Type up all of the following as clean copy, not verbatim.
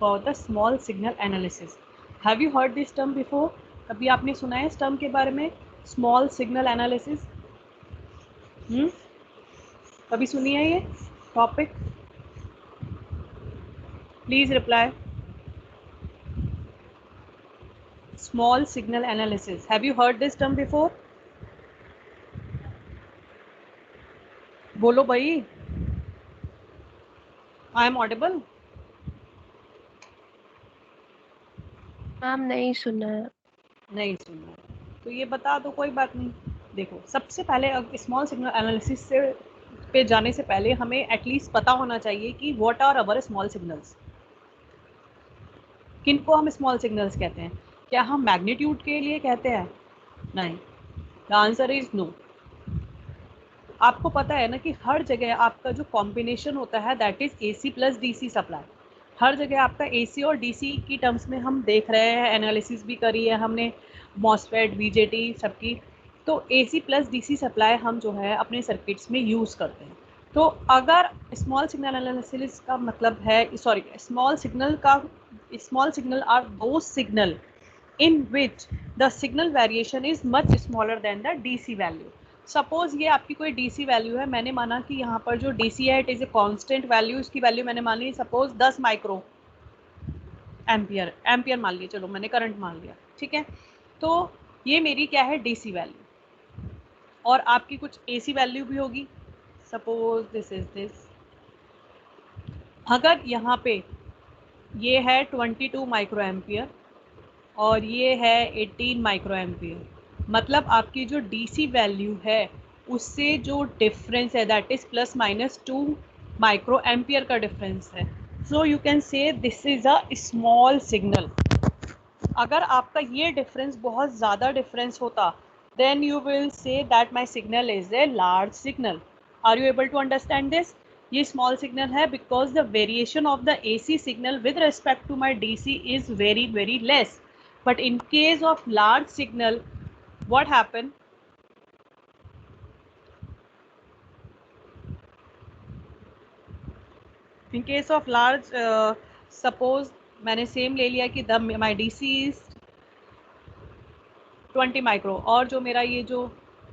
For the small signal analysis. Have you heard this term before? कभी आपने सुना है इस टर्म के बारे में, स्मॉल सिग्नल एनालिसिस? कभी सुनी है ये topic? Please reply. Small signal analysis, have you heard this term before? बोलो भाई, आई एम ऑडिबल? मैम नहीं सुना है। नहीं सुना है तो ये बता दो, कोई बात नहीं। देखो, सबसे पहले स्मॉल सिग्नल एनालिसिस से पे जाने से पहले हमें एटलीस्ट पता होना चाहिए कि what are our small signals. किनको हम स्मॉल सिग्नल्स कहते हैं? क्या हम मैग्नीट्यूड के लिए कहते हैं? नहीं, द आंसर इज नो। आपको पता है ना कि हर जगह आपका जो कॉम्बिनेशन होता है that is AC plus DC supply. हर जगह आपका एसी और डीसी की टर्म्स में हम देख रहे हैं, एनालिसिस भी करी है हमने, मॉसफेट, बीजेटी सबकी। तो एसी प्लस डीसी सप्लाई हम जो है अपने सर्किट्स में यूज़ करते हैं। तो अगर स्मॉल सिग्नल एनालिसिस का मतलब है, sorry, small signal are those signal in which the signal variation is much smaller than the DC value. Suppose ये आपकी कोई DC वैल्यू है, मैंने माना कि यहाँ पर जो DC है it is a constant value, इसकी वैल्यू मैंने मान ली सपोज 10 माइक्रो एम्पियर मान लिया, चलो मैंने करंट मान लिया, ठीक है। तो ये मेरी क्या है, DC वैल्यू। और आपकी कुछ AC वैल्यू भी होगी, सपोज दिस इज दिस। अगर यहाँ पे ये है 22 माइक्रो एम्पियर और ये है 18 माइक्रो एम्पियर, मतलब आपकी जो डीसी वैल्यू है उससे जो डिफरेंस है that is plus minus 2 micro ampere का डिफरेंस है। So you can say this is a small signal. अगर आपका ये डिफरेंस बहुत ज़्यादा डिफरेंस होता then you will say that my signal is a large signal. Are you able to understand this? ये small signal है because the variation of the AC signal with respect to my DC is very very less. But in case of large signal, what happen? In case of large, suppose मैंने same ले लिया कि my DC is 20 micro और जो मेरा ये जो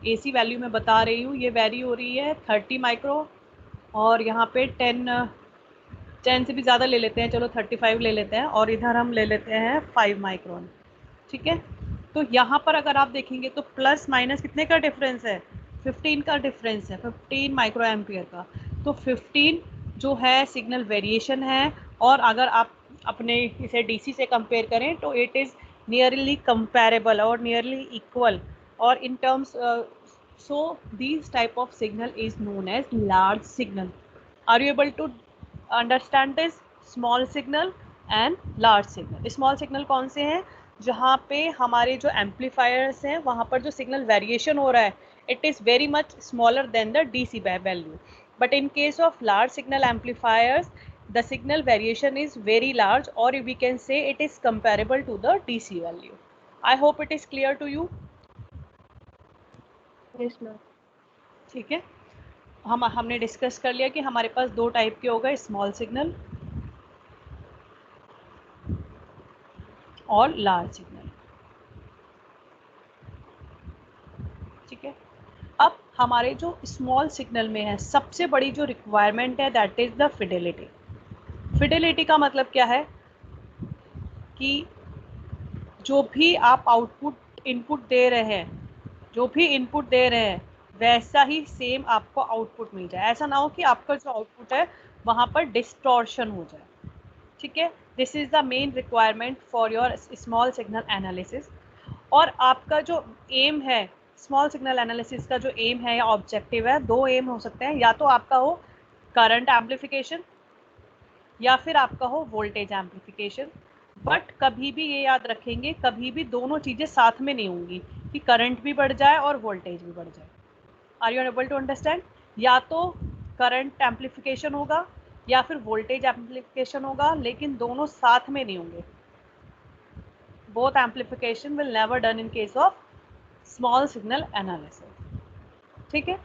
AC value मैं बता रही हूँ ये वेरी हो रही है 30 माइक्रो और यहाँ पे 10 से भी ज़्यादा ले लेते हैं, चलो 35 ले लेते हैं और इधर हम ले लेते हैं 5 माइक्रोन, ठीक है। तो यहाँ पर अगर आप देखेंगे तो प्लस माइनस कितने का डिफरेंस है, 15 का डिफरेंस है, 15 माइक्रो एम्पियर का। तो 15 जो है सिग्नल वेरिएशन है, और अगर आप अपने इसे डीसी से कंपेयर करें तो इट इज़ नियरली कंपेरेबल और नियरली इक्वल, और in terms so this type of signal is known as large signal. Are you able to understand this? Small signal and large signal. Small signal कौन से हैं? जहाँ पे हमारे जो amplifiers हैं वहाँ पर जो सिग्नल वेरिएशन हो रहा है it is very much smaller than the DC value, but in case of large signal amplifiers the signal variation is very large, or we can say it is comparable to the DC value. I hope it is clear to you. Yes ma'am. ठीक है, हमने discuss कर लिया कि हमारे पास दो type के हो गए, स्मॉल सिग्नल और लार्ज सिग्नल, ठीक है। अब हमारे जो स्मॉल सिग्नल में है सबसे बड़ी जो रिक्वायरमेंट है that is the Fidelity. Fidelity का मतलब क्या है कि जो भी आप आउटपुट इनपुट दे रहे हैं, जो भी इनपुट दे रहे हैं वैसा ही सेम आपको आउटपुट मिल जाए। ऐसा ना हो कि आपका जो आउटपुट है वहाँ पर डिस्टॉर्शन हो जाए, ठीक है। This is the main requirement for your small signal analysis. और आपका जो एम है स्मॉल सिग्नल एनालिसिस का, जो एम है या ऑब्जेक्टिव है, दो एम हो सकते हैं, या तो आपका हो करंट एम्पलीफिकेशन या फिर आपका हो वोल्टेज एम्पलीफिकेशन। बट कभी भी ये याद रखेंगे, कभी भी दोनों चीज़ें साथ में नहीं होंगी कि करंट भी बढ़ जाए और वोल्टेज भी बढ़ जाए। Are you able to understand? या तो करंट एम्पलीफिकेशन होगा या फिर वोल्टेज एम्पलीफिकेशन होगा, लेकिन दोनों साथ में नहीं होंगे। Both amplification will never done in case of small signal analysis, ठीक है।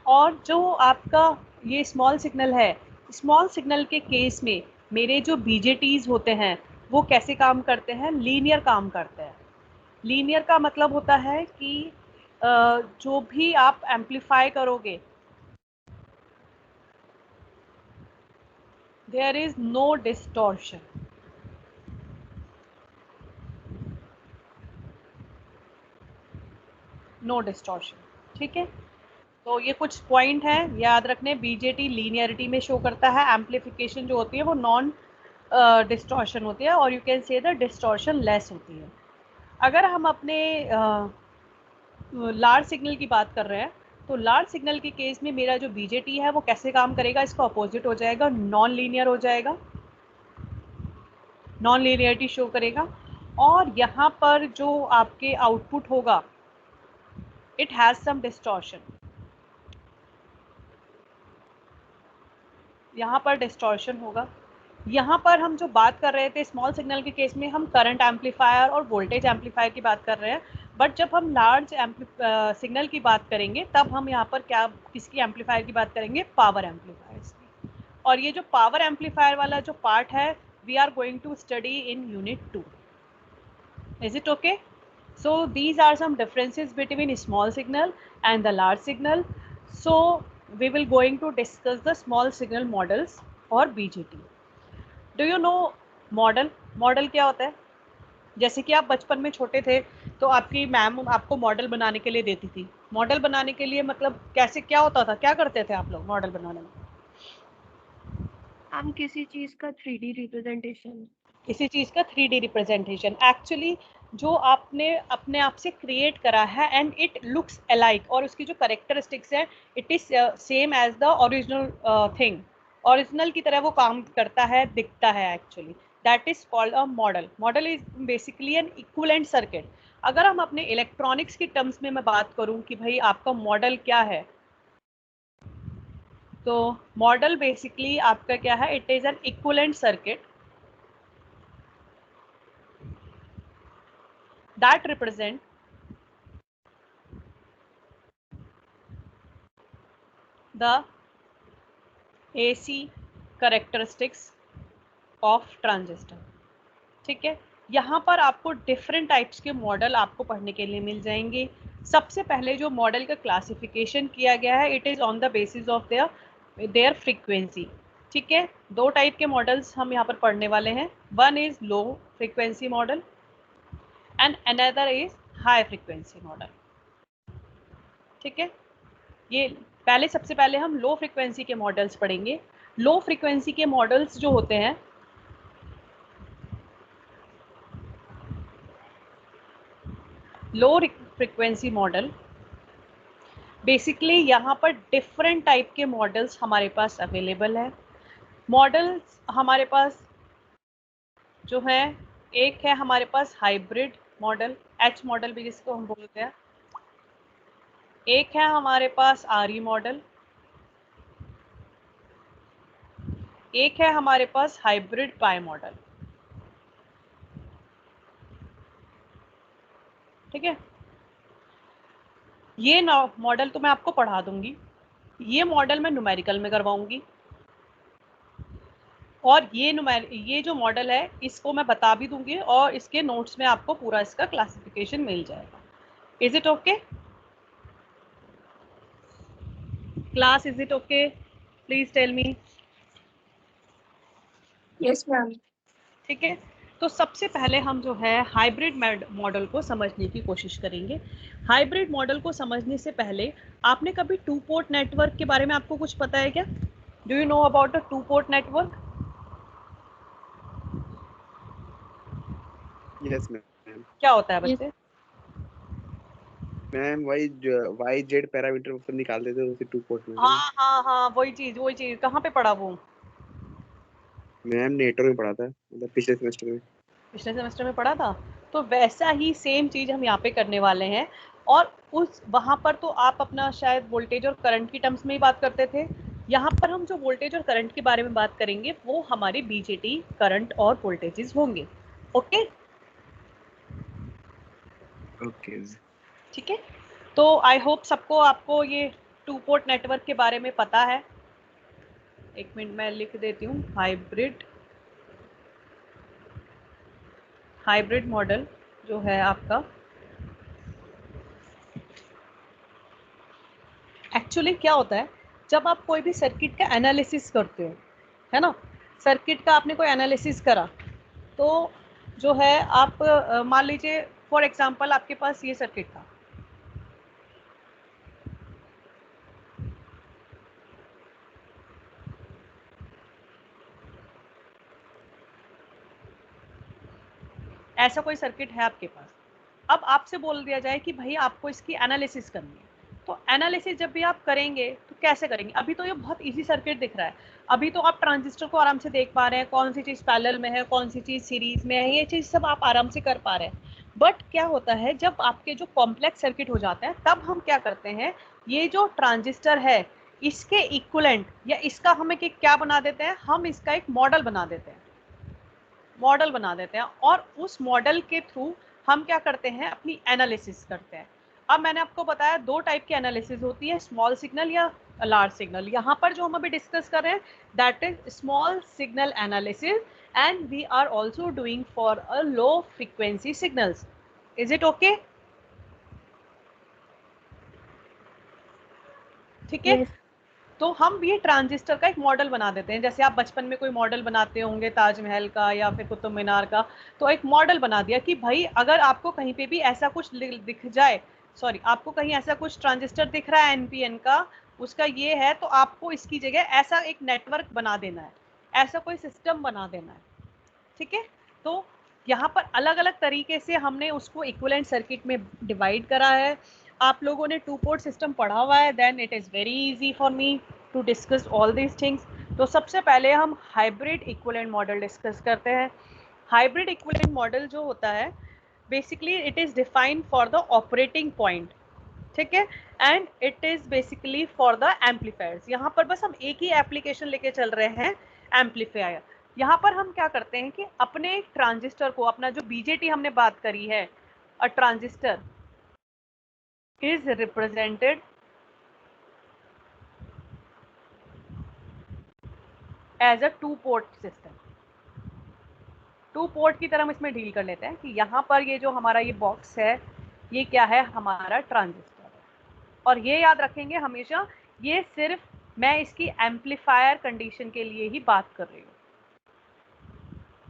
और जो आपका ये स्मॉल सिग्नल है, स्मॉल सिग्नल के केस में मेरे जो बीजेटीज होते हैं वो कैसे काम करते हैं, लीनियर काम करते हैं। लीनियर का मतलब होता है कि जो भी आप एम्पलीफाई करोगे there is no distortion. No distortion, ठीक है। तो ये कुछ पॉइंट है याद रखने। बीजेटी लीनियरिटी में शो करता है, एम्पलीफिकेशन जो होती है वो नॉन डिस्टॉर्शन होती है, और यू कैन से द डिस्टॉर्शन लेस होती है। अगर हम अपने लार्ज सिग्नल की बात कर रहे हैं, तो लार्ज सिग्नल के केस में मेरा जो बीजेटी है वो कैसे काम करेगा, इसका अपोजिट हो जाएगा, नॉन लीनियर हो जाएगा, नॉन लीनियरिटी शो करेगा। और यहाँ पर जो आपके आउटपुट होगा इट हैज़ सम डिस्टॉर्शन, यहाँ पर डिस्टॉर्शन होगा। यहाँ पर हम जो बात कर रहे थे स्मॉल सिग्नल के केस में, हम करंट एम्पलीफायर और वोल्टेज एम्पलीफायर की बात कर रहे हैं, बट जब हम लार्ज सिग्नल की बात करेंगे तब हम यहाँ पर क्या किसकी एम्पलीफायर की बात करेंगे, पावर एम्पलीफायर्स की। और ये जो पावर एम्पलीफायर वाला जो पार्ट है we are going to study in unit 2। Is it okay? So these are some differences between small signal and the large signal. So we will going to discuss the small signal models or BJT. Do you know model? Model क्या होता है? जैसे कि आप बचपन में छोटे थे तो आपकी मैम आपको मॉडल बनाने के लिए देती थी। मॉडल बनाने के लिए मतलब कैसे, क्या होता था, क्या करते थे आप लोग मॉडल बनाने में? हम किसी चीज का 3D रिप्रेजेंटेशन। किसी चीज़ का 3D रिप्रेजेंटेशन एक्चुअली जो आपने अपने आप से क्रिएट करा है एंड इट लुक्स अलाइक, और उसकी जो करेक्टरिस्टिक्स है it is same as the original thing, original की तरह वो काम करता है, दिखता है actually, that is called a model. Model is basically an equivalent circuit. अगर हम अपने इलेक्ट्रॉनिक्स की टर्म्स में मैं बात करूं कि भाई आपका मॉडल क्या है, तो मॉडल बेसिकली आपका क्या है, it is an equivalent circuit that represent the AC characteristics of transistor। ठीक है, यहाँ पर आपको डिफरेंट टाइप्स के मॉडल आपको पढ़ने के लिए मिल जाएंगे। सबसे पहले जो मॉडल का क्लासिफिकेशन किया गया है it is on the basis of their frequency. ठीक है, दो टाइप के मॉडल्स हम यहाँ पर पढ़ने वाले हैं, one is low frequency model and another is high frequency model. ठीक है, ये पहले सबसे पहले हम लो फ्रीक्वेंसी के मॉडल्स पढ़ेंगे। लो फ्रीक्वेंसी के मॉडल्स जो होते हैं, लो फ्रीक्वेंसी मॉडल बेसिकली यहाँ पर डिफरेंट टाइप के मॉडल्स हमारे पास अवेलेबल है। मॉडल्स हमारे पास जो है, एक है हमारे पास हाइब्रिड मॉडल, एच मॉडल भी जिसको हम बोलते हैं, एक है हमारे पास आरई मॉडल, एक है हमारे पास हाइब्रिड पाई मॉडल। ठीक है, ये मॉडल तो मैं आपको पढ़ा दूंगी, ये मॉडल मैं न्यूमेरिकल में करवाऊंगी, और ये जो मॉडल है इसको मैं बता भी दूंगी और इसके नोट्स में आपको पूरा इसका क्लासिफिकेशन मिल जाएगा। Is it okay class, is it okay? Please tell me. Yes ma'am. ठीक है, तो सबसे पहले हम जो है हाइब्रिड मॉडल को समझने की कोशिश करेंगे। हाइब्रिड मॉडल को समझने से पहले आपने कभी टू पोर्ट नेटवर्क के बारे में आपको कुछ पता है क्या? Do you know about the two port network? Yes ma'am. क्या होता है Yes. बच्चे? मैम वाई जेड पैरामीटर पर निकाल देते उसे टू पोर्ट में। हाँ हाँ हाँ, वही चीज कहाँ पे पढ़ा वो? मैम नेटवर्क में पढ़ा था, मतलब पिछले सेमेस्टर में। पिछले सेमेस्टर में पढ़ा था, तो वैसा ही सेम चीज हम यहाँ पे करने वाले हैं। और उस वहाँ पर तो आप अपना शायद वोल्टेज और करंट की टर्म्स में ही बात करते थे, यहाँ पर हम जो वोल्टेज और करंट के बारे में बात करेंगे वो हमारे बीजेटी करंट और वोल्टेजेस होंगे। Okay okay. ठीक है, तो आई होप सबको आपको ये टू पोर्ट नेटवर्क के बारे में पता है। एक मिनट मैं लिख देती हूँ, हाइब्रिड हाइब्रिड मॉडल जो है आपका, एक्चुअली क्या होता है जब आप कोई भी सर्किट का एनालिसिस करते हो, है ना, सर्किट का आपने कोई एनालिसिस करा तो जो है आप मान लीजिए फॉर एग्जांपल आपके पास ये सर्किट था, ऐसा कोई सर्किट है आपके पास। अब आपसे बोल दिया जाए कि भाई आपको इसकी एनालिसिस करनी है, तो एनालिसिस जब भी आप करेंगे तो कैसे करेंगे? अभी तो ये बहुत इजी सर्किट दिख रहा है, अभी तो आप ट्रांजिस्टर को आराम से देख पा रहे हैं, कौन सी चीज़ पैरेलल में है, कौन सी चीज़ सीरीज में है, ये चीज़ सब आप आराम से कर पा रहे हैं। बट क्या होता है जब आपके जो कॉम्प्लेक्स सर्किट हो जाते हैं तब हम क्या करते हैं, ये जो ट्रांजिस्टर है इसके इक्वलेंट या इसका हमें क्या बना देते हैं, हम इसका एक मॉडल बना देते हैं, मॉडल बना देते हैं और उस मॉडल के थ्रू हम क्या करते हैं, अपनी एनालिसिस करते हैं। अब मैंने आपको बताया दो टाइप की एनालिसिस होती है, स्मॉल सिग्नल या लार्ज सिग्नल। यहाँ पर जो हम अभी डिस्कस कर रहे हैं that is small signal analysis and we are also doing for a low frequency signals. Is it okay? ठीक है, Yes. तो हम ये ट्रांजिस्टर का एक मॉडल बना देते हैं, जैसे आप बचपन में कोई मॉडल बनाते होंगे ताजमहल का या फिर कुतुब मीनार का, तो एक मॉडल बना दिया कि भाई अगर आपको कहीं पे भी ऐसा कुछ दिख जाए, सॉरी आपको कहीं ऐसा कुछ ट्रांजिस्टर दिख रहा है एनपीएन का, उसका ये है, तो आपको इसकी जगह ऐसा एक नेटवर्क बना देना है, ऐसा कोई सिस्टम बना देना है। ठीक है, तो यहाँ पर अलग अलग तरीके से हमने उसको इक्विवेलेंट सर्किट में डिवाइड करा है। आप लोगों ने टू पोर्ट सिस्टम पढ़ा हुआ है, then it is very easy for me to discuss all these things. तो सबसे पहले हम हाइब्रिड इक्विवेलेंट मॉडल डिस्कस करते हैं। हाइब्रिड इक्विवेलेंट मॉडल जो होता है basically it is defined for the operating point, ठीक है, and it is basically for the amplifiers. यहाँ पर बस हम एक ही एप्लीकेशन लेके चल रहे हैं, एम्पलीफायर। यहाँ पर हम क्या करते हैं कि अपने ट्रांजिस्टर को, अपना जो बीजेटी हमने बात करी है, a transistor is represented as a two port system. Two port की तरह हम इसमें डील कर लेते हैं कि यहाँ पर ये जो हमारा ये बॉक्स है ये क्या है, हमारा ट्रांजिस्टर। और ये याद रखेंगे हमेशा, ये सिर्फ मैं इसकी एम्पलीफायर कंडीशन के लिए ही बात कर रही हूँ।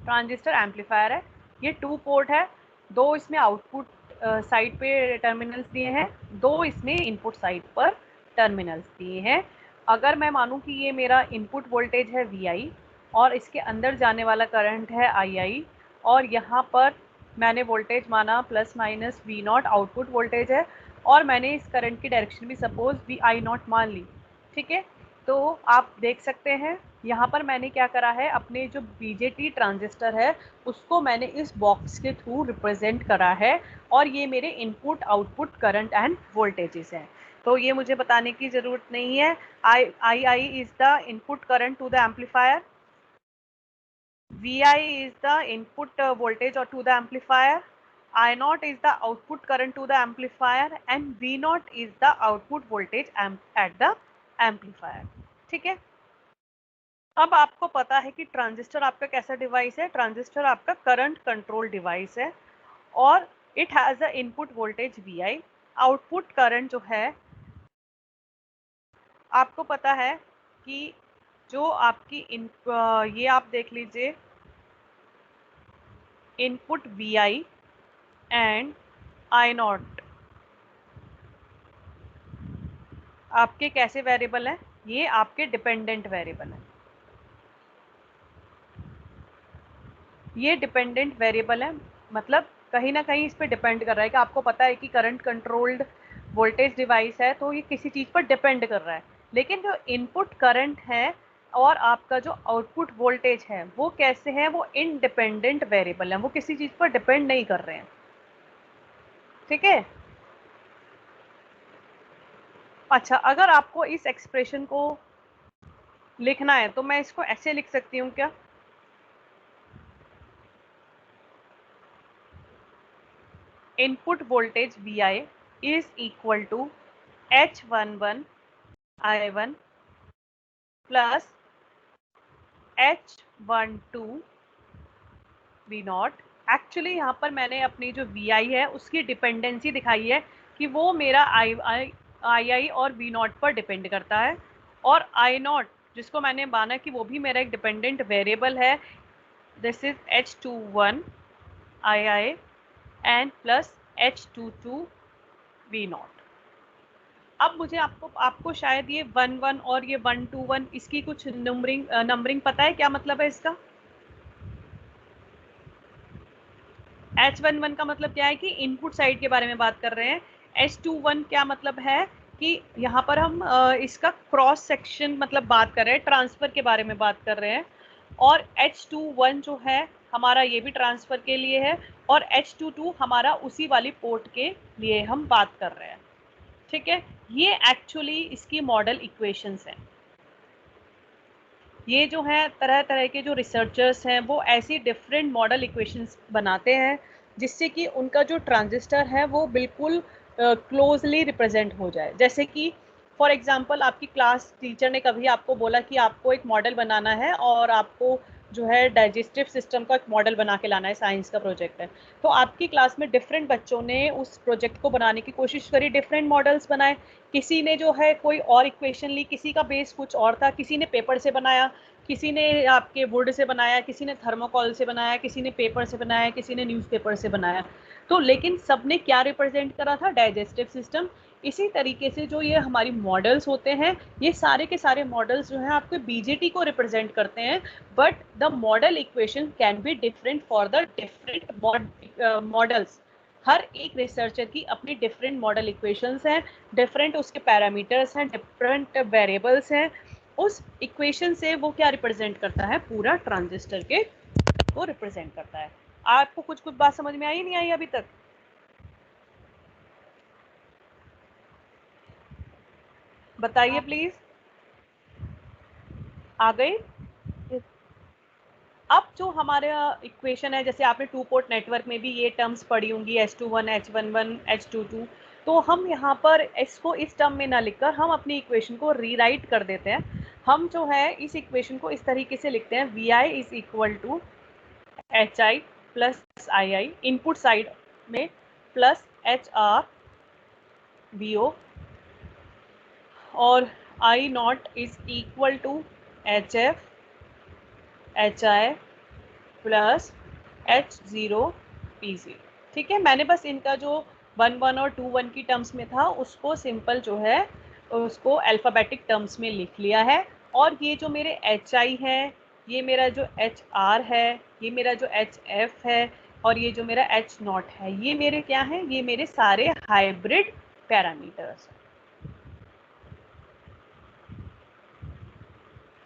ट्रांजिस्टर एम्पलीफायर है, ये टू पोर्ट है, दो इसमें आउटपुट साइड पे टर्मिनल्स दिए हैं, दो इसमें इनपुट साइड पर टर्मिनल्स दिए हैं। अगर मैं मानूं कि ये मेरा इनपुट वोल्टेज है VI और इसके अंदर जाने वाला करंट है II, और यहाँ पर मैंने वोल्टेज माना plus minus V0 output voltage है, और मैंने इस करंट की डायरेक्शन भी सपोज VI0 मान ली, ठीक है। तो आप देख सकते हैं यहाँ पर मैंने क्या करा है, अपने जो बीजेटी ट्रांजिस्टर है उसको मैंने इस बॉक्स के थ्रू रिप्रेजेंट करा है, और ये मेरे input output current and voltages हैं। तो ये मुझे बताने की ज़रूरत नहीं है। II is the input current to the amplifier, VI is the input voltage or to the amplifier, I0 is the output current to the amplifier, and V0 is the output voltage at the amplifier। ठीक है, अब आपको पता है कि transistor आपका कैसा device है। ट्रांजिस्टर आपका करंट कंट्रोल डिवाइस है और it has a input voltage VI, output current जो है आपको पता है कि जो आपकी ये आप देख लीजिए, इनपुट VI एंड I0 आपके कैसे वेरिएबल हैं, ये आपके डिपेंडेंट वेरिएबल हैं। ये डिपेंडेंट वेरिएबल है, मतलब कहीं ना कहीं इस पर डिपेंड कर रहा है कि आपको पता है कि करंट कंट्रोल्ड वोल्टेज डिवाइस है तो ये किसी चीज़ पर डिपेंड कर रहा है। लेकिन जो इनपुट करंट है और आपका जो आउटपुट वोल्टेज है वो कैसे हैं, वो इनडिपेंडेंट वेरिएबल हैं, वो किसी चीज़ पर डिपेंड नहीं कर रहे हैं। ठीक है, अच्छा अगर आपको इस एक्सप्रेशन को लिखना है तो मैं इसको ऐसे लिख सकती हूँ क्या, input voltage VI is equal to H11 I1 plus H12 V0 actually यहाँ पर मैंने अपनी जो VI है उसकी डिपेंडेंसी दिखाई है कि वो मेरा II और V0 पर डिपेंड करता है, और I0 जिसको मैंने माना कि वो भी मेरा एक डिपेंडेंट वेरिएबल है, this is H21 II and plus H22 V0। अब मुझे आपको शायद ये 1-1 और ये 1-2-1 इसकी कुछ नंबरिंग पता है, क्या मतलब है इसका? H11 का मतलब क्या है कि इनपुट साइड के बारे में बात कर रहे हैं। H21 क्या मतलब है कि यहाँ पर हम इसका क्रॉस सेक्शन मतलब बात कर रहे हैं, ट्रांसफर के बारे में बात कर रहे हैं। और H21 जो है हमारा ये भी ट्रांसफर के लिए है, और H22 हमारा उसी वाली पोर्ट के लिए हम बात कर रहे हैं। ठीक है, ये एक्चुअली इसकी मॉडल इक्वेशंस हैं। ये जो है तरह तरह के जो रिसर्चर्स हैं वो ऐसी डिफरेंट मॉडल इक्वेशंस बनाते हैं जिससे कि उनका जो ट्रांजिस्टर है वो बिल्कुल क्लोजली रिप्रेजेंट हो जाए। जैसे कि फॉर एग्जांपल आपकी क्लास टीचर ने कभी आपको बोला कि आपको एक मॉडल बनाना है और आपको जो है डाइजेस्टिव सिस्टम का एक मॉडल बना के लाना है, साइंस का प्रोजेक्ट है, तो आपकी क्लास में डिफरेंट बच्चों ने उस प्रोजेक्ट को बनाने की कोशिश करी, डिफरेंट मॉडल्स बनाए। किसी ने जो है कोई और इक्वेशन ली, किसी का बेस कुछ और था, किसी ने पेपर से बनाया, किसी ने आपके वुड से बनाया, किसी ने थर्मोकॉल से बनाया, किसी ने पेपर से बनाया, किसी ने न्यूज़पेपर से बनाया। तो लेकिन सबने क्या रिप्रेजेंट करा था? Digestive system. इसी तरीके से जो ये हमारी मॉडल्स होते हैं, ये सारे के सारे मॉडल्स जो हैं आपके बीजेटी को रिप्रेजेंट करते हैं, but the model equation can be different for the different models. हर एक रिसर्चर की अपनी डिफरेंट मॉडल इक्वेशंस हैं, डिफरेंट उसके पैरामीटर्स हैं, डिफरेंट वेरिएबल्स हैं। उस इक्वेशन से वो क्या रिप्रेजेंट करता है? पूरा ट्रांजिस्टर के को रिप्रेजेंट करता है। आपको कुछ बात समझ में आई नहीं आई अभी तक? बताइए प्लीज। आ गई? अब जो हमारे इक्वेशन है, जैसे आपने टू पोर्ट नेटवर्क में भी ये टर्म्स पढ़ी होंगी, H21, H11, H22, तो हम यहाँ पर इसको इस टर्म में ना लिखकर हम अपनी इक्वेशन को रीराइट कर देते हैं। हम जो है इस इक्वेशन को इस तरीके से लिखते हैं, VI is equal to HI plus II input side में, प्लस HR VO, और I0 is equal to HF HI plus H0 P0। ठीक है, मैंने बस इनका जो 1-1 और 2-1 की टर्म्स में था उसको सिंपल जो है उसको अल्फ़ाबेटिक टर्म्स में लिख लिया है। और ये जो मेरे HI है, ये मेरा जो HR है, ये मेरा जो HF है, और ये जो मेरा H0 है, ये मेरे क्या हैं? ये मेरे सारे हाइब्रिड पैरामीटर्स हैं।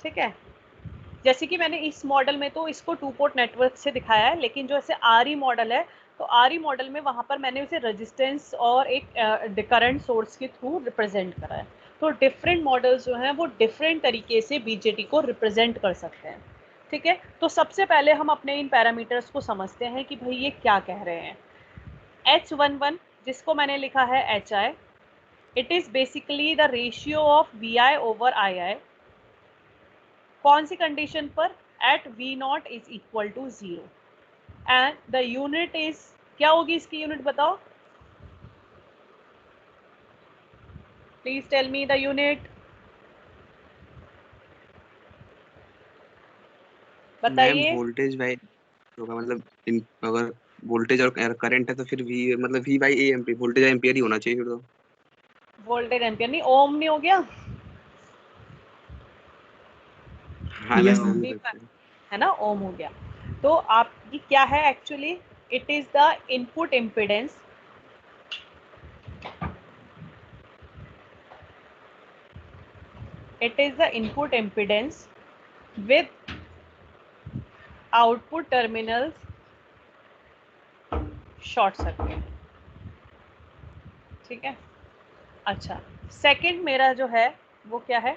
ठीक है, जैसे कि मैंने इस मॉडल में तो इसको टू पोर्ट नेटवर्क से दिखाया है, लेकिन जो ऐसे RE मॉडल है, तो RE मॉडल में वहाँ पर मैंने उसे रेजिस्टेंस और एक करंट सोर्स के थ्रू रिप्रेजेंट करा है। तो डिफरेंट मॉडल्स जो हैं वो डिफरेंट तरीके से बीजेटी को रिप्रेजेंट कर सकते हैं। ठीक है, तो सबसे पहले हम अपने इन पैरामीटर्स को समझते हैं कि भाई ये क्या कह रहे हैं। H11 जिसको मैंने लिखा है HI, it is basically the ratio of VI over II। कौन सी कंडीशन पर? At V0 is equal to 0 and the unit is, क्या होगी इसकी यूनिट बताओ please, tell me the unit, बताइए। वोल्टेज बाय होगा, मतलब अगर वोल्टेज और करंट है तो फिर V मतलब V by A ampere, voltage ampere ही होना चाहिए फिर तो। वोल्टेज एम्पियर नहीं, ओम नहीं हो गया? हाँ ना, यस वो मैम। भी सकते हैं। है ना, ओम हो गया। तो आपकी क्या है actually? It is the input impedance, it is the input impedance with output terminals short circuit। ठीक है, अच्छा, सेकंड मेरा जो है वो क्या है?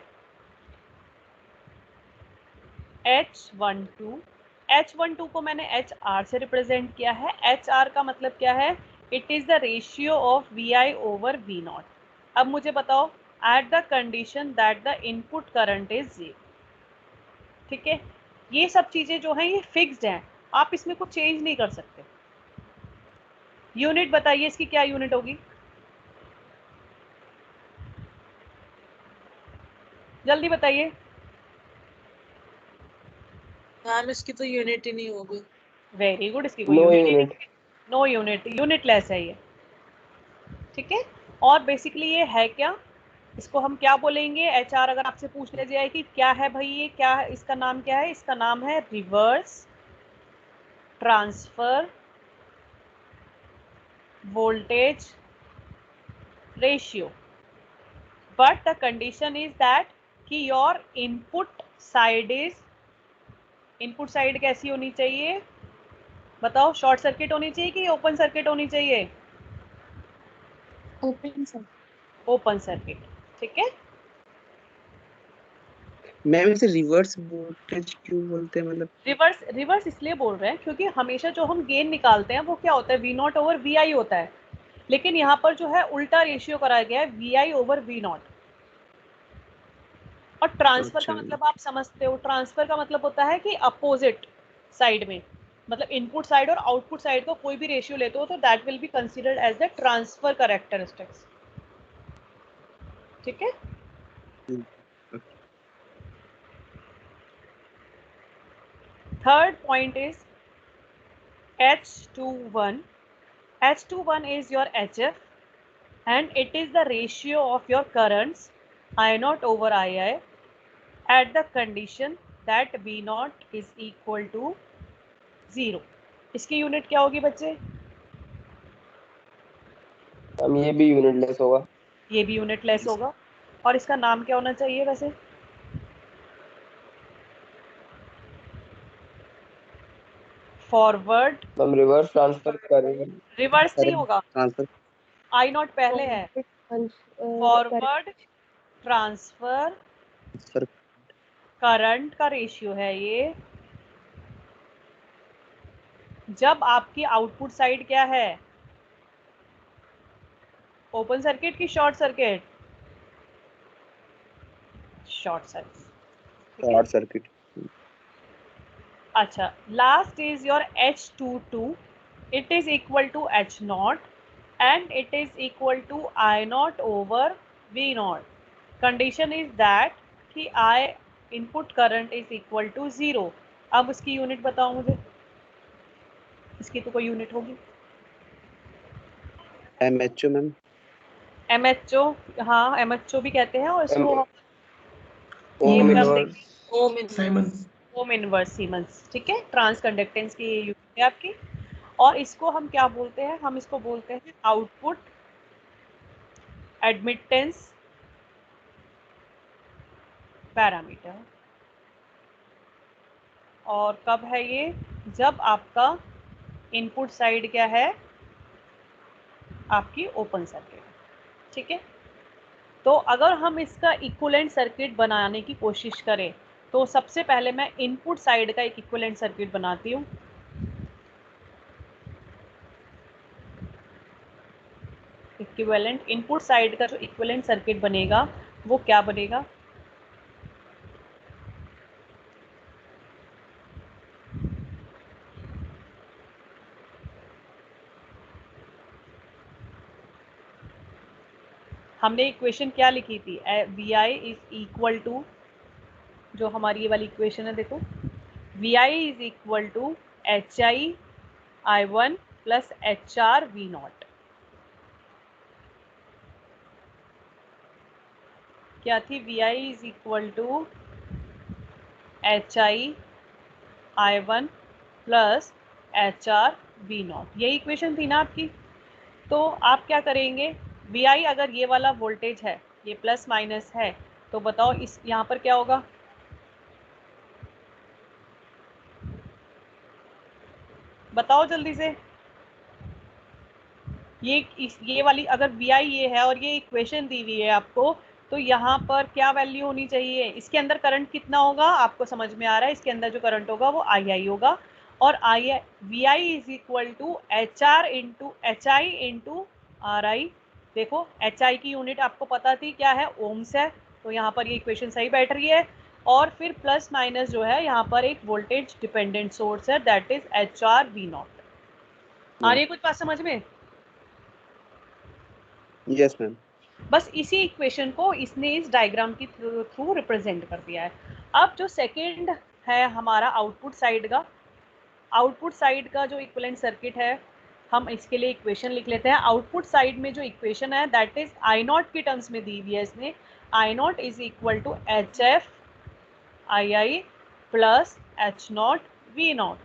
H12। H12 को मैंने HR से रिप्रेजेंट किया है। HR का मतलब क्या है? It is the ratio of VI over V0। अब मुझे बताओ, at the condition that the input current is 0। ठीक है, ये सब चीजें जो हैं ये फिक्स्ड हैं, आप इसमें कुछ चेंज नहीं कर सकते। यूनिट बताइए इसकी क्या यूनिट होगी, जल्दी बताइए। मैम इसकी तो यूनिट ही नहीं होगी। वेरी गुड, इसकी कोई no unit unit. No unit, unitless है ये, ठीक है। और बेसिकली ये है क्या, इसको हम क्या बोलेंगे, एचआर अगर आपसे पूछ लिया जाए कि क्या है भाई ये, क्या है इसका नाम, क्या है इसका नाम है reverse transfer voltage ratio. But the condition is that कि योर इनपुट साइड कैसी होनी चाहिए, बताओ, शॉर्ट सर्किट होनी चाहिए कि ओपन सर्किट होनी चाहिए, ओपन सर। ओपन सर्किट, ठीक है। मैम इसे रिवर्स वोल्टेज क्यों बोलते हैं, मतलब रिवर्स इसलिए बोल रहे हैं क्योंकि हमेशा जो हम गेन निकालते हैं वो क्या होता है, वी नॉट ओवर वी आई होता है, लेकिन यहाँ पर जो है उल्टा रेशियो कराया गया है, V I over V not. और ट्रांसफर का अच्छा मतलब आप समझते हो, ट्रांसफर का मतलब होता है कि अपोजिट साइड में, मतलब इनपुट साइड और आउटपुट साइड को कोई भी रेशियो लेते हो तो that will be considered as the transfer characteristics, ठीक है। Third point is H21. H21 is your HF and it is the ratio of your currents I0 over II at the condition that V0 is equal to 0. इसकी unit क्या होगी बच्चे, हम ये भी unitless होगा। ये भी यूनिटलेस होगा। और इसका नाम क्या होना चाहिए वैसे, फॉरवर्ड, हम रिवर्स ट्रांसफर करेंगे। रिवर्स नहीं होगा, ट्रांसफर I0 पहले है, फॉरवर्ड ट्रांसफर करंट का रेशियो है ये, जब आपकी आउटपुट साइड क्या है, ओपन सर्किट की शॉर्ट सर्किट, शॉर्ट सर्किट। अच्छा, last is your H22, it is equal to H0 and it is equal to I0 over V0. कंडीशन इज दैट कि I input current is equal to 0। अब उसकी unit बताओ मुझे, इसकी तो कोई यूनिट होगी, MHO मैम, MHO, हाँ MHO भी कहते हैं, और इसको ओम ये इनवर्स ओम इनवर्स सीमेंस, ठीक है। ट्रांस कंडक्टेंस की ये यूनिट है आपकी। और इसको हम क्या बोलते हैं, हम इसको बोलते हैं आउटपुट एडमिटेंस पैरामीटर। और कब है ये, जब आपका इनपुट साइड क्या है, आपकी ओपन सर्किट, ठीक है। तो अगर हम इसका इक्विवेलेंट सर्किट बनाने की कोशिश करें तो सबसे पहले मैं इनपुट साइड का एक इक्विवेलेंट सर्किट बनाती हूँ। इक्विवेलेंट इनपुट साइड का जो इक्विवेलेंट सर्किट बनेगा वो क्या बनेगा, हमने इक्वेशन क्या लिखी थी, V I is equal to, जो हमारी ये वाली इक्वेशन है देखो, V I is equal to H I I one plus H R V not. क्या थी, V I is equal to H I one plus H R V not, यही equation थी ना आपकी। तो आप क्या करेंगे, वी आई अगर ये वाला वोल्टेज है, ये प्लस माइनस है, तो बताओ इस यहाँ पर क्या होगा, बताओ जल्दी से। ये वाली अगर वी आई ये है और ये इक्वेशन दी हुई है आपको, तो यहाँ पर क्या वैल्यू होनी चाहिए, इसके अंदर करंट कितना होगा आपको समझ में आ रहा है, इसके अंदर जो करंट होगा वो आई आई होगा, और I V I is equal to H R into H I into R I. देखो एच आई की यूनिट आपको पता थी क्या है, ओम्स है, तो यहाँ पर ये इक्वेशन सही बैठ रही है। और फिर प्लस माइनस जो है यहाँ पर एक वोल्टेज डिपेंडेंट सोर्स है, that is H R V not. आ रही है कुछ बात समझ में, यस मैम। बस इसी इक्वेशन को इसने इस डायग्राम की थ्रू रिप्रेजेंट कर दिया है। अब जो सेकेंड है हमारा आउटपुट साइड का, आउटपुट साइड का जो इक्विवेलेंट सर्किट है, हम इसके लिए इक्वेशन लिख लेते हैं। आउटपुट साइड में जो इक्वेशन है दैट इज आई नॉट की टर्म्स में दी हुई है इसने। I not is equal to H F I I plus H not V not.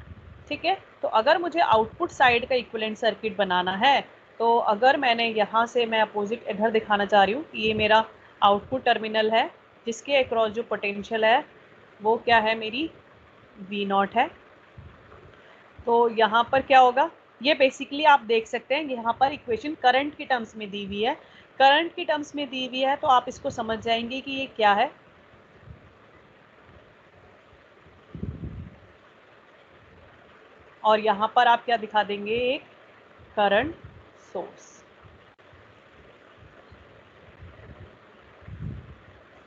ठीक है, तो अगर मुझे आउटपुट साइड का इक्विवेलेंट सर्किट बनाना है, तो अगर मैंने यहाँ से, मैं अपोजिट इधर दिखाना चाह रही हूँ, ये मेरा आउटपुट टर्मिनल है जिसके अक्रॉस जो पोटेंशियल है वो क्या है, मेरी वी नॉट है। तो यहाँ पर क्या होगा, ये बेसिकली आप देख सकते हैं यहाँ पर इक्वेशन करंट की टर्म्स में दी हुई है। करंट की टर्म्स में दी हुई है तो आप इसको समझ जाएंगे कि ये क्या है। और यहाँ पर आप क्या दिखा देंगे, एक करंट सोर्स।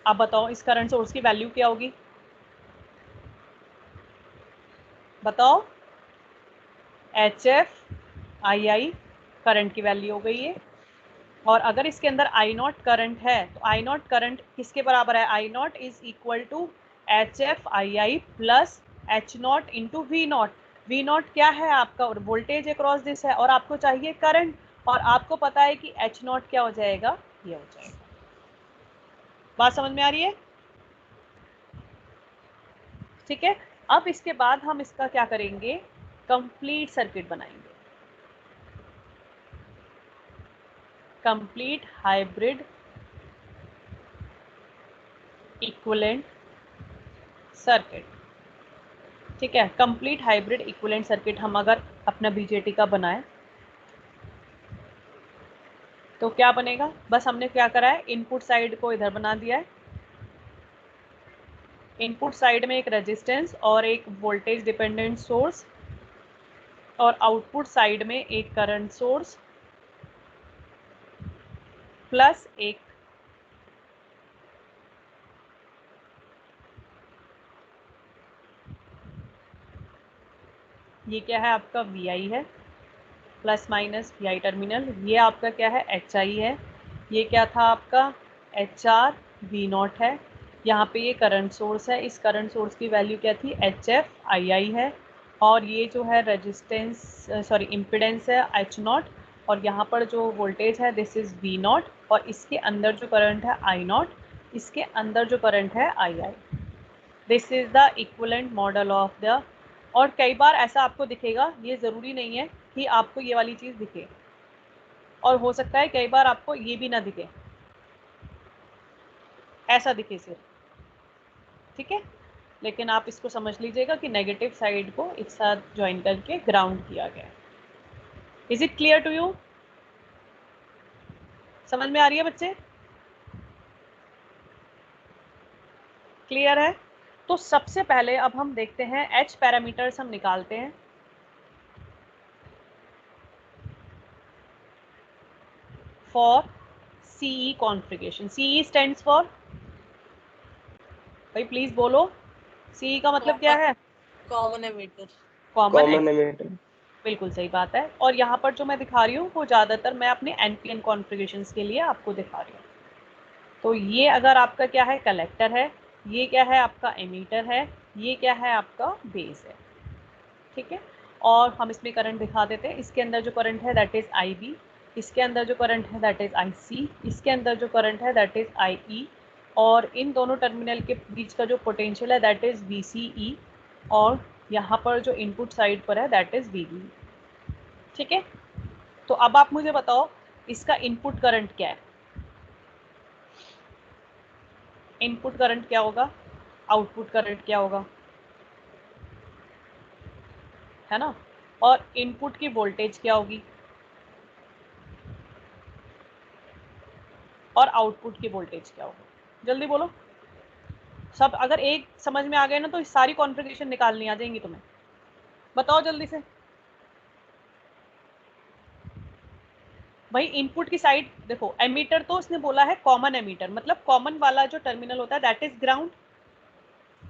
अब बताओ इस करंट सोर्स की वैल्यू क्या होगी, बताओ। H F I I current की वैल्यू हो गई है। और अगर इसके अंदर आई नॉट करंट है तो आई नॉट करंट किसके बराबर है, I not is equal to H F I I plus H not into V not. V not क्या है आपका, वोल्टेज अक्रॉस दिस है, और आपको चाहिए करंट, और आपको पता है कि एच नॉट क्या हो जाएगा, ये हो जाएगा। बात समझ में आ रही है? ठीक है, अब इसके बाद हम इसका क्या करेंगे, कंप्लीट सर्किट बनाएंगे, कंप्लीट हाइब्रिड इक्विवेलेंट सर्किट। ठीक है, कंप्लीट हाइब्रिड इक्विवेलेंट सर्किट हम अगर अपना बीजेटी का बनाए तो क्या बनेगा, बस हमने क्या करा है, इनपुट साइड को इधर बना दिया है। इनपुट साइड में एक रेजिस्टेंस और एक वोल्टेज डिपेंडेंट सोर्स, और आउटपुट साइड में एक करंट सोर्स प्लस एक ये क्या है आपका VI है, प्लस माइनस VI टर्मिनल। ये आपका क्या है, HI है। ये क्या था आपका, HR V नॉट है। यहाँ पे ये करंट सोर्स है, इस करंट सोर्स की वैल्यू क्या थी, HF II है। और ये जो है रेजिस्टेंस, सॉरी इम्पिडेंस है H नॉट, और यहाँ पर जो वोल्टेज है दिस इज़ V नॉट, और इसके अंदर जो करंट है I नॉट, इसके अंदर जो करंट है II। This is the equivalent model of the. और कई बार ऐसा आपको दिखेगा, ये ज़रूरी नहीं है कि आपको ये वाली चीज़ दिखे, और हो सकता है कई बार आपको ये भी ना दिखे, ऐसा दिखे सिर्फ। ठीक है, लेकिन आप इसको समझ लीजिएगा कि नेगेटिव साइड को एक साथ ज्वाइन करके ग्राउंड किया गया। Is it clear to you? समझ में आ रही है बच्चे? क्लियर है? तो सबसे पहले अब हम देखते हैं एच पैरामीटर्स हम निकालते हैं। For CE configuration. CE stands for, भाई प्लीज बोलो, CE का मतलब क्या है, कॉमन एमिटर। Common emitter. बिल्कुल सही बात है। और यहाँ पर जो मैं दिखा रही हूँ वो ज़्यादातर मैं अपने NPN कॉन्फ़िगरेशंस के लिए आपको दिखा रही हूँ। तो ये अगर आपका क्या है, कलेक्टर है, ये क्या है आपका एमीटर है, ये क्या है आपका बेस है। ठीक है, और हम इसमें करंट दिखा देते हैं। इसके अंदर जो करंट है दैट इज़ IB, इसके अंदर जो करंट है दैट इज़ IC, इसके अंदर जो करंट है दैट इज़ IE, और इन दोनों टर्मिनल के बीच का जो पोटेंशियल है दैट इज़ VCE, और यहाँ पर जो इनपुट साइड पर है दैट इज़ VB। ठीक है, तो अब आप मुझे बताओ इसका इनपुट करंट क्या है, इनपुट करंट क्या होगा, आउटपुट करंट क्या होगा, है ना, और इनपुट की वोल्टेज क्या होगी, और आउटपुट की वोल्टेज क्या होगी, जल्दी बोलो। सब अगर एक समझ में आ गए ना तो सारी कॉन्फ़िगरेशन निकालनी आ जाएंगी तुम्हें, बताओ जल्दी से। भाई इनपुट की साइड देखो, एमीटर तो उसने बोला है कॉमन एमीटर, मतलब कॉमन वाला जो टर्मिनल होता है दैट इज ग्राउंड।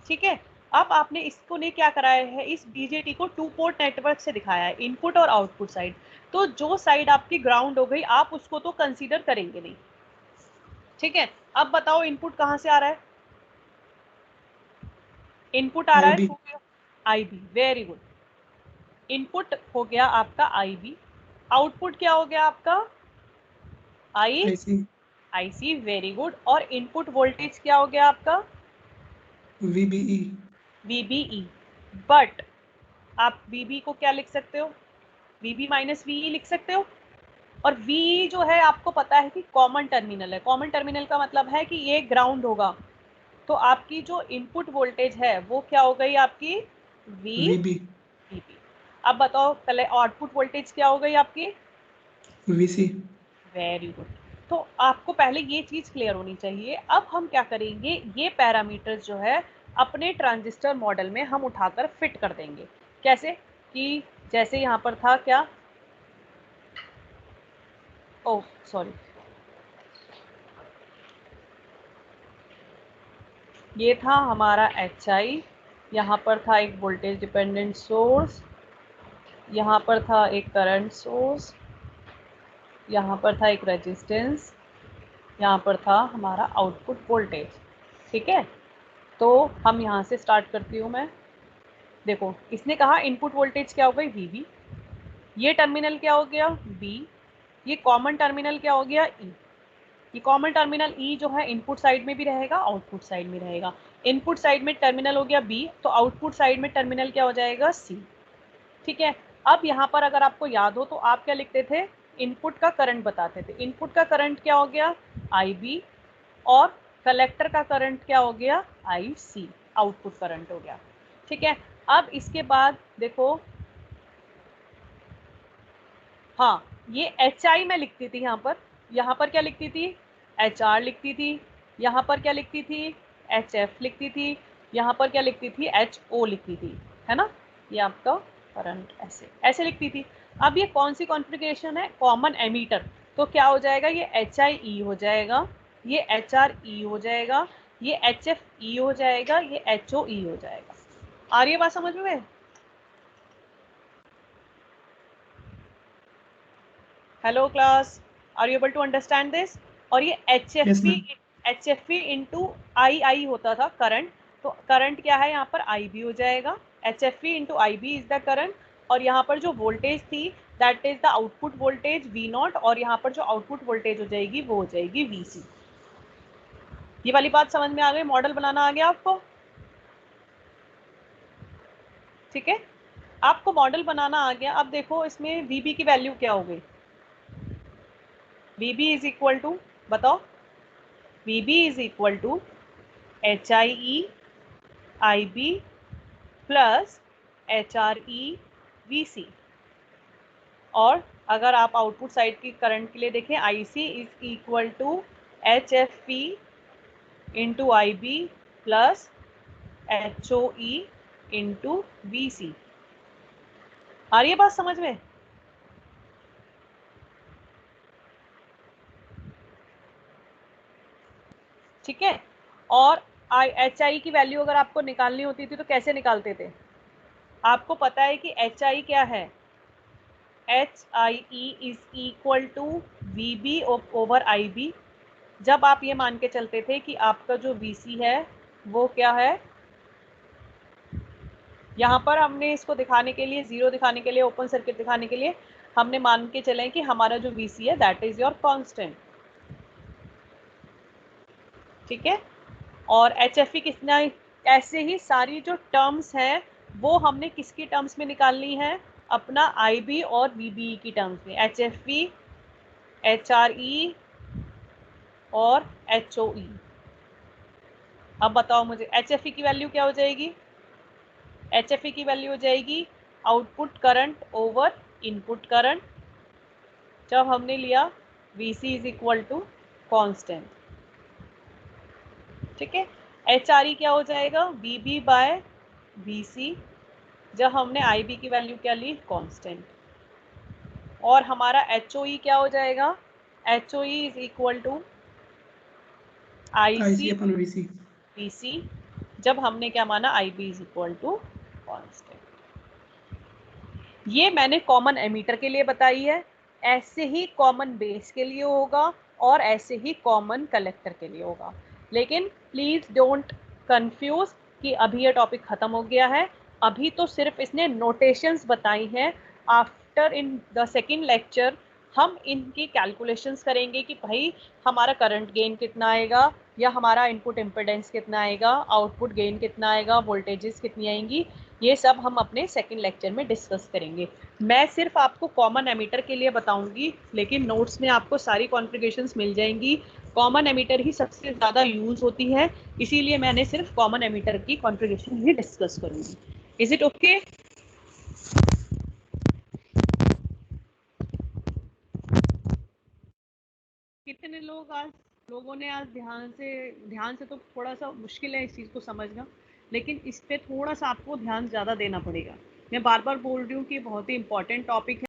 ठीक है, अब आपने इसको ने क्या कराया है, इस बीजेटी को 2 पोर्ट नेटवर्क से दिखाया है, इनपुट और आउटपुट साइड। तो जो साइड आपकी ग्राउंड हो गई आप उसको तो कंसीडर करेंगे नहीं, ठीक है। अब बताओ इनपुट कहाँ से आ रहा है, इनपुट आ रहा है आईबी, वेरी गुड। इनपुट हो गया आपका आईबी, आउटपुट क्या हो गया आपका आईसी, वेरी गुड। और इनपुट वोल्टेज क्या हो गया आपका वीबीई। बट आप वीबी को क्या लिख सकते हो, वीबी माइनस वीई लिख सकते हो। और वी जो है आपको पता है कि कॉमन टर्मिनल है, कॉमन टर्मिनल का मतलब है कि ये ग्राउंड होगा, तो आपकी जो इनपुट वोल्टेज है वो क्या हो गई आपकी वीबी। अब बताओ पहले आउटपुट वोल्टेज क्या हो गई आपकी वीसी, वेरी गुड। तो आपको पहले ये चीज क्लियर होनी चाहिए। अब हम क्या करेंगे, ये पैरामीटर्स जो है अपने ट्रांजिस्टर मॉडल में हम उठाकर फिट कर देंगे। कैसे कि जैसे यहाँ पर था क्या, ओह सॉरी, ये था हमारा HI, यहाँ पर था एक वोल्टेज डिपेंडेंट सोर्स, यहाँ पर था एक करंट सोर्स, यहाँ पर था एक रेजिस्टेंस, यहाँ पर था हमारा आउटपुट वोल्टेज, ठीक है। तो हम यहाँ से स्टार्ट करती हूँ मैं। देखो इसने कहा इनपुट वोल्टेज क्या हो गई VB, ये टर्मिनल क्या हो गया B, ये कॉमन टर्मिनल क्या हो गया E। ये कॉमन टर्मिनल E जो है इनपुट साइड में भी रहेगा आउटपुट साइड में रहेगा। इनपुट साइड में टर्मिनल हो गया B, तो आउटपुट साइड में टर्मिनल क्या हो जाएगा C, ठीक है। अब यहाँ पर अगर आपको याद हो तो आप क्या लिखते थे, इनपुट का करंट बताते थे। इनपुट का करंट क्या हो गया IB, और कलेक्टर का करंट क्या हो गया IC, आउटपुट करंट हो गया, ठीक है। अब इसके बाद देखो, हाँ ये HI मैं लिखती थी यहाँ पर क्या लिखती थी HR लिखती थी, यहाँ पर क्या लिखती थी HF लिखती थी, यहाँ पर क्या लिखती थी HO लिखती थी, है ना। ये आपका करंट ऐसे ऐसे लिखती थी। अब ये कौन सी कॉन्फ़िगरेशन है, कॉमन एमीटर, तो क्या हो जाएगा ये HIE हो जाएगा, ये HRE हो जाएगा, ये HFE हो जाएगा, ये HOE हो जाएगा। आ रही है बात समझ में? Hello class, are you able to understand this? और ये HFE इंटू आई होता था करंट, तो करंट क्या है यहाँ पर IB हो जाएगा, HFE into IB is the current. और यहाँ पर जो वोल्टेज थी that is the output voltage V0, और यहाँ पर जो आउटपुट वोल्टेज हो जाएगी वो हो जाएगी VC। ये वाली बात समझ में आ गई, मॉडल बनाना आ गया आपको, ठीक है। आपको मॉडल बनाना आ गया। अब देखो इसमें VB की वैल्यू क्या हो गई, VB इज इक्वल टू, बताओ VB is equal to HIE IB plus HRE VC। और अगर आप आउटपुट साइड की करंट के लिए देखें, IC is equal to HFE into IB plus HOE into VC। आ रही है बात समझ में? ठीक है। और HI की वैल्यू अगर आपको निकालनी होती थी तो कैसे निकालते थे, आपको पता है कि HI क्या है, HIE is equal to VB over IB। जब आप ये मान के चलते थे कि आपका जो VC है वो क्या है, यहाँ पर हमने इसको दिखाने के लिए, जीरो दिखाने के लिए, ओपन सर्किट दिखाने के लिए हमने मान के चले कि हमारा जो VC है दैट इज योर कांस्टेंट, ठीक है। और HFE कितना, ऐसे ही सारी जो टर्म्स हैं वो हमने किसकी टर्म्स में निकालनी है, अपना IB और VBE की टर्म्स में, HFE HRE और HOE। अब बताओ मुझे HFE की वैल्यू क्या हो जाएगी, HFE की वैल्यू हो जाएगी output current over input current, जब हमने लिया VC is equal to constant, ठीक है। HRE क्या हो जाएगा VB बाय VC, जब हमने IB की वैल्यू क्या ली कांस्टेंट। और हमारा HOE क्या हो जाएगा, HOE is equal to IC अपन VC जब हमने क्या माना IB is equal to constant. ये मैंने कॉमन एमीटर के लिए बताई है, ऐसे ही कॉमन बेस के लिए होगा और ऐसे ही कॉमन कलेक्टर के लिए होगा। लेकिन प्लीज डोंट कंफ्यूज कि अभी ये टॉपिक खत्म हो गया है, अभी तो सिर्फ इसने नोटेशंस बताई हैं। After in the second lecture हम इनकी कैलकुलेशंस करेंगे कि भाई हमारा करंट गेन कितना आएगा, या हमारा इनपुट इम्पिडेंस कितना आएगा, आउटपुट गेन कितना आएगा, वोल्टेजेस कितनी आएंगी, ये सब हम अपने सेकंड लेक्चर में डिस्कस करेंगे। मैं सिर्फ आपको कॉमन एमीटर के लिए बताऊंगी, लेकिन नोट्स में आपको सारी कॉन्फ़िगरेशंस मिल जाएंगी। कॉमन एमीटर ही सबसे ज़्यादा यूज होती है, इसीलिए मैंने सिर्फ कॉमन एमीटर की कॉन्फ़िगरेशन ही डिस्कस करूंगी। Is it okay? कितने लोगों ने आज ध्यान से तो थोड़ा सा मुश्किल है इस चीज़ को समझना, लेकिन इस पे थोड़ा सा आपको ध्यान ज़्यादा देना पड़ेगा। मैं बार बार बोल रही हूँ कि बहुत ही इंपॉर्टेंट टॉपिक है।